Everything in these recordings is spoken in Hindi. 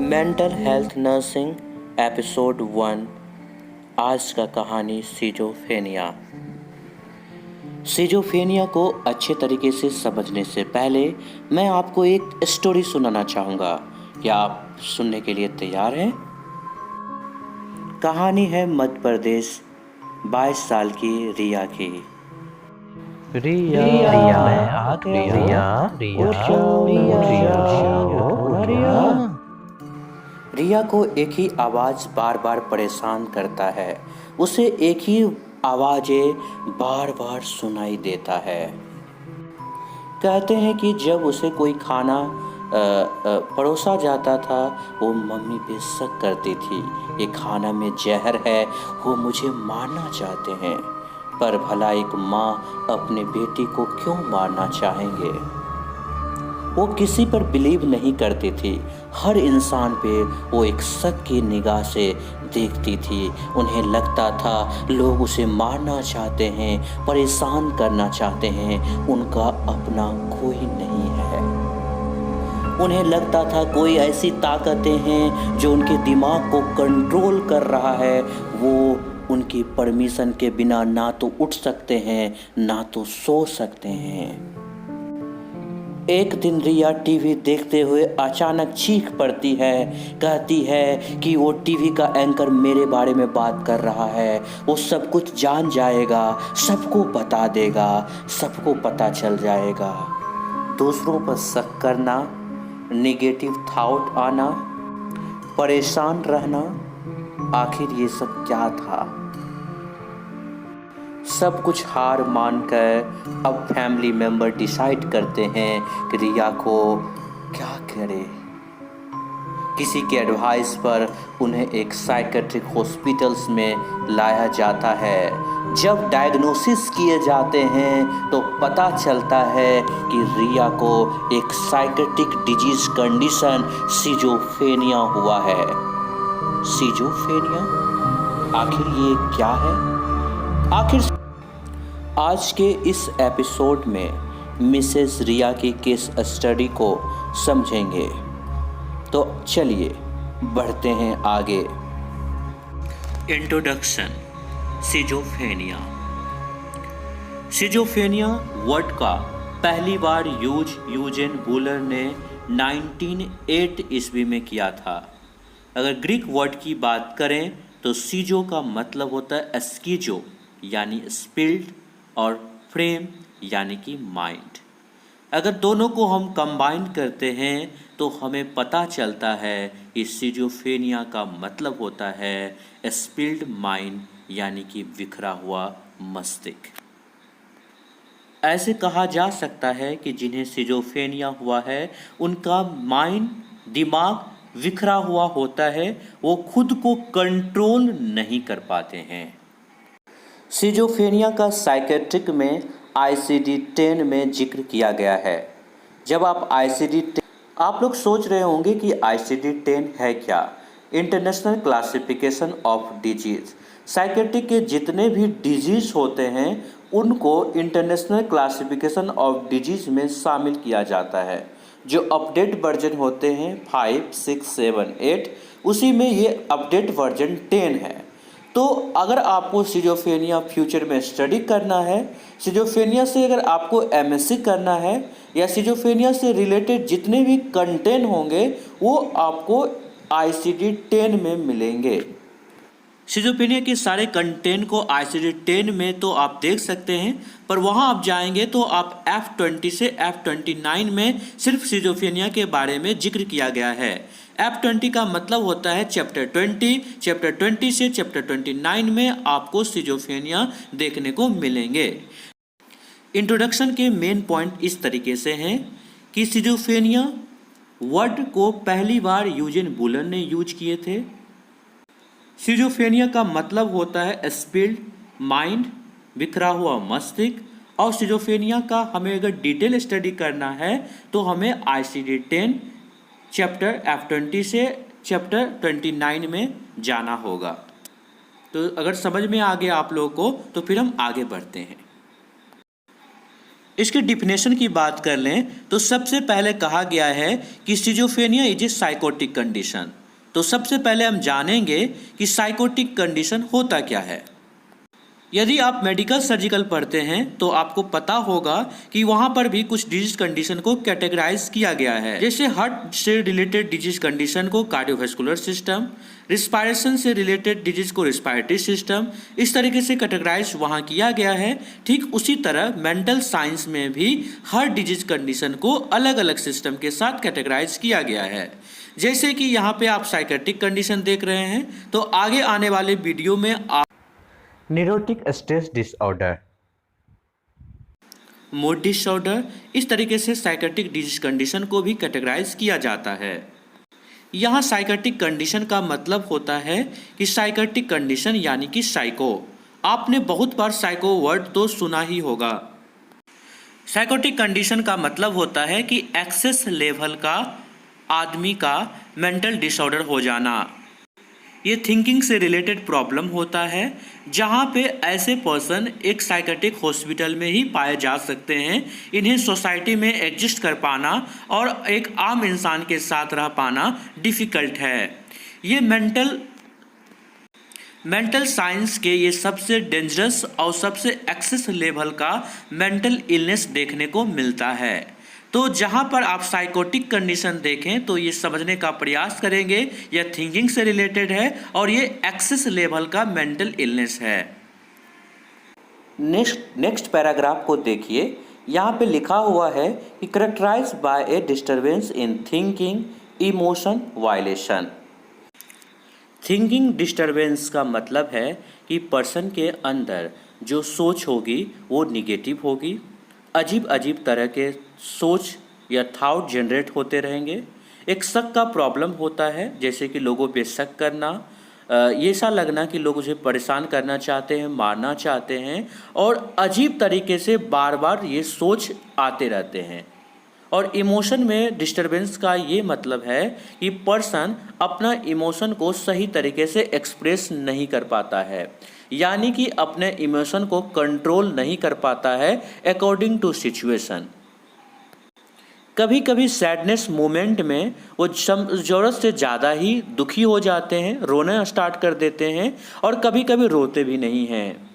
Mental health nursing episode 1। आज का कहानी सिजोफ्रेनिया। सिजोफ्रेनिया को अच्छे तरीके से समझने से पहले मैं आपको एक स्टोरी सुनाना चाहूँगा। क्या आप सुनने के लिए तैयार हैं? कहानी है मध्य प्रदेश 22 साल की रिया की। रिया मैं आ गया रिया, रिया रिया को एक ही आवाज़ बार बार परेशान करता है। उसे एक ही आवाज़ें बार बार सुनाई देता है। कहते हैं कि जब उसे कोई खाना परोसा जाता था, वो मम्मी पे शक करती थी, ये खाना में जहर है, वो मुझे मारना चाहते हैं। पर भला एक माँ अपने बेटी को क्यों मारना चाहेंगे? वो किसी पर बिलीव नहीं करती थी। हर इंसान पे वो एक शक की निगाह से देखती थी। उन्हें लगता था लोग उसे मारना चाहते हैं, परेशान करना चाहते हैं, उनका अपना कोई नहीं है। उन्हें लगता था कोई ऐसी ताकतें हैं जो उनके दिमाग को कंट्रोल कर रहा है। वो उनकी परमिशन के बिना ना तो उठ सकते हैं, ना तो सो सकते हैं। एक दिन रिया टीवी देखते हुए अचानक चीख पड़ती है। कहती है कि वो टीवी का एंकर मेरे बारे में बात कर रहा है, वो सब कुछ जान जाएगा, सबको बता देगा, सबको पता चल जाएगा। दूसरों पर शक करना, नेगेटिव थॉट आना, परेशान रहना, आखिर ये सब क्या था? सब कुछ हार मानकर अब फैमिली मेंबर डिसाइड करते हैं कि रिया को क्या करे। किसी के एडवाइस पर उन्हें एक साइकेट्रिक हॉस्पिटल्स में लाया जाता है। जब डायग्नोसिस किए जाते हैं तो पता चलता है कि रिया को एक साइकेट्रिक डिजीज कंडीशन सिजोफ्रेनिया हुआ है। सिजोफ्रेनिया, आखिर ये क्या है? आखिर आज के इस एपिसोड में मिसेस रिया की केस स्टडी को समझेंगे। तो चलिए बढ़ते हैं आगे। इंट्रोडक्शन। सिजोफ्रेनिया। सिजोफ्रेनिया वर्ड का पहली बार यूजेन बुलर ने 1908 ईस्वी में किया था। अगर ग्रीक वर्ड की बात करें तो सिजो का मतलब होता है स्कीजो यानी स्पिल्ड, और फ्रेम यानी कि माइंड। अगर दोनों को हम कंबाइन करते हैं तो हमें पता चलता है कि सिजोफ्रेनिया का मतलब होता है स्पिल्ड माइंड यानी कि बिखरा हुआ मस्तिष्क। ऐसे कहा जा सकता है कि जिन्हें सिजोफ्रेनिया हुआ है उनका माइंड, दिमाग बिखरा हुआ होता है, वो खुद को कंट्रोल नहीं कर पाते हैं। सिजोफ्रेनिया का साइकेट्रिक में ICD-10 में जिक्र किया गया है। जब आप आप लोग सोच रहे होंगे कि ICD-10 है क्या? International classification of disease. Psychiatric के जितने भी डिजीज होते हैं उनको इंटरनेशनल क्लासिफिकेशन ऑफ डिजीज में शामिल किया जाता है। जो अपडेट वर्जन होते हैं 5, 6, 7, 8, उसी में ये अपडेट वर्जन 10 है। तो अगर आपको सिजोफ्रेनिया फ्यूचर में स्टडी करना है, सिजोफ्रेनिया से अगर आपको MSc करना है, या सिजोफ्रेनिया से रिलेटेड जितने भी कंटेंट होंगे वो आपको ICD-10 में मिलेंगे। सिजोफ्रेनिया के सारे कंटेंट को ICD-10 में तो आप देख सकते हैं, पर वहाँ आप जाएंगे तो आप F20 से F29 में सिर्फ सिजोफ्रेनिया के बारे में जिक्र किया गया है। F20 का मतलब होता है चैप्टर 20। चैप्टर 20 से चैप्टर 29 में आपको सिजोफ्रेनिया देखने को मिलेंगे। इंट्रोडक्शन के मेन पॉइंट इस तरीके से हैं कि सिजोफ्रेनिया वर्ड को पहली बार यूजेन बुलर ने यूज किए थे। सिजोफ्रेनिया का मतलब होता है स्पिल्ड माइंड, बिखरा हुआ मस्तिष्क। और सिजोफ्रेनिया का हमें अगर डिटेल स्टडी करना है तो हमें ICD-10 चैप्टर F20 से चैप्टर 29 में जाना होगा। तो अगर समझ में आ गया आप लोगों को तो फिर हम आगे बढ़ते हैं। इसकी डिफिनेशन की बात कर लें तो सबसे पहले कहा गया है कि schizophrenia is a psychotic condition. तो सबसे पहले हम जानेंगे कि साइकोटिक कंडीशन होता क्या है। यदि आप मेडिकल सर्जिकल पढ़ते हैं तो आपको पता होगा कि वहाँ पर भी कुछ डिजीज कंडीशन को कैटेगराइज किया गया है। जैसे हार्ट से रिलेटेड डिजीज कंडीशन को कार्डियोवैस्कुलर सिस्टम, रिस्पायरेशन से रिलेटेड डिजीज को रिस्पायरेटरी सिस्टम, इस तरीके से कैटेगराइज वहाँ किया गया है। ठीक उसी तरह मेंटल साइंस में भी हर डिजीज कंडीशन को अलग अलग सिस्टम के साथ कैटेगराइज किया गया है। जैसे कि यहाँ पे आप साइकेट्रिक कंडीशन देख रहे हैं, तो आगे आने वाले वीडियो में आप neurotic stress disorder, mood disorder, इस तरीके से साइकेट्रिक डिजीज कंडीशन को भी कैटेगराइज किया जाता है। यहाँ साइकेट्रिक कंडीशन का मतलब होता है कि साइकेट्रिक कंडीशन यानी कि साइको। आपने बहुत बार साइको वर्ड तो सुना ही होगा। साइकोटिक कंडीशन का मतलब होता है कि एक्सेस लेवल का आदमी का मेंटल डिसऑर्डर हो जाना। ये थिंकिंग से रिलेटेड प्रॉब्लम होता है, जहाँ पे ऐसे पर्सन एक साइकेट्रिक हॉस्पिटल में ही पाए जा सकते हैं। इन्हें सोसाइटी में एग्जिस्ट कर पाना और एक आम इंसान के साथ रह पाना डिफ़िकल्ट है। ये मेंटल साइंस के ये सबसे डेंजरस और सबसे एक्सेस लेवल का मेंटल इलनेस देखने को मिलता है। तो जहाँ पर आप साइकोटिक कंडीशन देखें तो ये समझने का प्रयास करेंगे यह थिंकिंग से रिलेटेड है और ये एक्सेस लेवल का मेंटल इलनेस है। नेक्स्ट पैराग्राफ को देखिए। यहाँ पे लिखा हुआ है कि characterise by a disturbance in thinking, emotion, violation. Thinking disturbance का मतलब है कि पर्सन के अंदर जो सोच होगी वो निगेटिव होगी। अजीब अजीब तरह के सोच या थॉट जनरेट होते रहेंगे। एक शक का प्रॉब्लम होता है, जैसे कि लोगों पे शक करना, ये सा लगना कि लोग उसे परेशान करना चाहते हैं, मारना चाहते हैं, और अजीब तरीके से बार बार ये सोच आते रहते हैं। और इमोशन में डिस्टर्बेंस का ये मतलब है कि पर्सन अपना इमोशन को सही तरीके से एक्सप्रेस नहीं कर पाता है, यानी कि अपने इमोशन को कंट्रोल नहीं कर पाता है अकॉर्डिंग टू सिचुएशन। कभी कभी सैडनेस मोमेंट में वो ज़रूरत से ज़्यादा ही दुखी हो जाते हैं, रोना स्टार्ट कर देते हैं, और कभी कभी रोते भी नहीं हैं।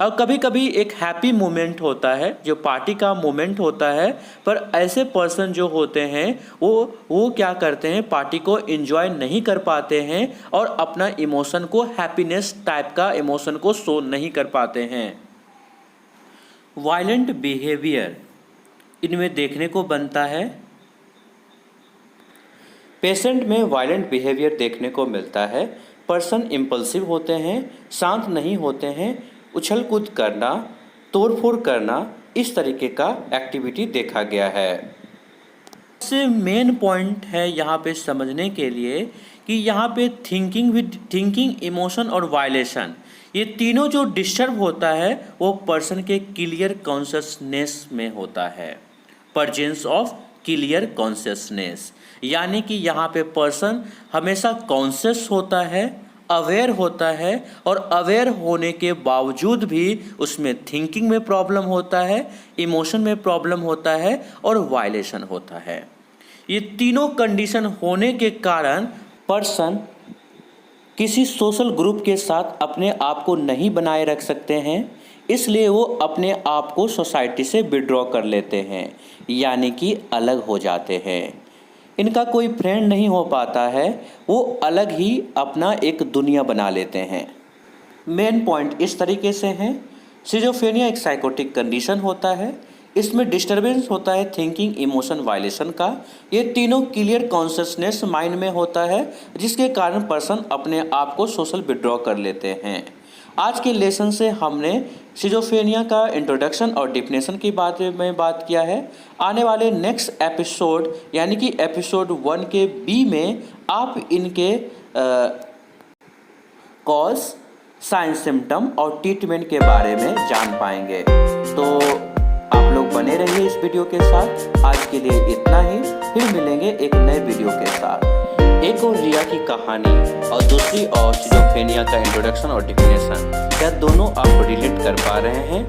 और कभी कभी एक हैप्पी मोमेंट होता है, जो पार्टी का मोमेंट होता है, पर ऐसे पर्सन जो होते हैं वो क्या करते हैं, पार्टी को एंजॉय नहीं कर पाते हैं और अपना इमोशन को, हैप्पीनेस टाइप का इमोशन को शो नहीं कर पाते हैं। वायलेंट बिहेवियर इनमें देखने को बनता है। पेशेंट में वायलेंट बिहेवियर देखने को मिलता है। पर्सन इम्पल्सिव होते हैं, शांत नहीं होते हैं, उछल कूद करना, तोड़फोड़ करना, इस तरीके का एक्टिविटी देखा गया है। सबसे मेन पॉइंट है यहाँ पे समझने के लिए कि यहाँ पे थिंकिंग, इमोशन और वायलेशन, ये तीनों जो डिस्टर्ब होता है वो पर्सन के क्लियर कॉन्शियसनेस में होता है। प्रेजेंस ऑफ क्लियर कॉन्शियसनेस, यानी कि यहाँ पे पर्सन हमेशा कॉन्शियस होता है, अवेयर होता है, और अवेयर होने के बावजूद भी उसमें थिंकिंग में प्रॉब्लम होता है, इमोशन में प्रॉब्लम होता है और वायलेशन होता है। ये तीनों कंडीशन होने के कारण पर्सन किसी सोशल ग्रुप के साथ अपने आप को नहीं बनाए रख सकते हैं, इसलिए वो अपने आप को सोसाइटी से विड्रॉ कर लेते हैं, यानी कि अलग हो जाते हैं। इनका कोई फ्रेंड नहीं हो पाता है, वो अलग ही अपना एक दुनिया बना लेते हैं। मेन पॉइंट इस तरीके से हैं। सिजोफ्रेनिया एक साइकोटिक कंडीशन होता है। इसमें डिस्टर्बेंस होता है थिंकिंग, इमोशन, वायलेशन का। ये तीनों क्लियर कॉन्शियसनेस माइंड में होता है, जिसके कारण पर्सन अपने आप को सोशल विड्रॉ कर लेते हैं। आज के लेसन से हमने सिजोफ्रेनिया का इंट्रोडक्शन और डिफिनेशन की बारे में बात किया है। आने वाले नेक्स्ट एपिसोड यानी कि एपिसोड 1 के बी में आप इनके कॉज, साइन, सिम्टम और ट्रीटमेंट के बारे में जान पाएंगे। तो आप लोग बने रहिए इस वीडियो के साथ। आज के लिए इतना ही, फिर मिलेंगे एक नए वीडियो के साथ। एक और रिया की कहानी और दूसरी और सिजोफ्रेनिया का इंट्रोडक्शन और डिफिनेशन, क्या दोनों आप रिलेट कर पा रहे हैं?